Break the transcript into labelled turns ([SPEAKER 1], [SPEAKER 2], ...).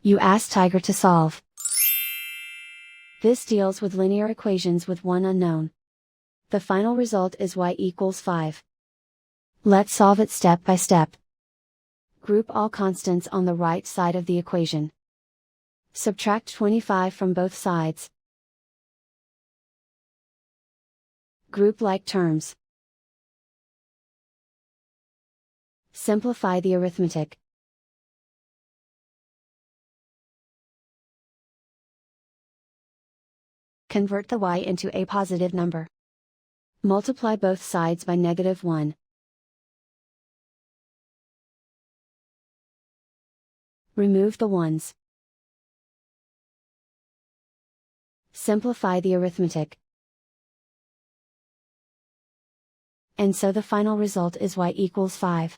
[SPEAKER 1] You ask Tiger to solve. This deals with linear equations with one unknown. The final result is y equals 5. Let's solve it step by step. Group all constants on the right side of the equation. Subtract 25 from both sides. Group like terms. Simplify the arithmetic. Convert the y into a positive number. Multiply both sides by -1. Remove the ones. Simplify the arithmetic. And so the final result is y equals 5.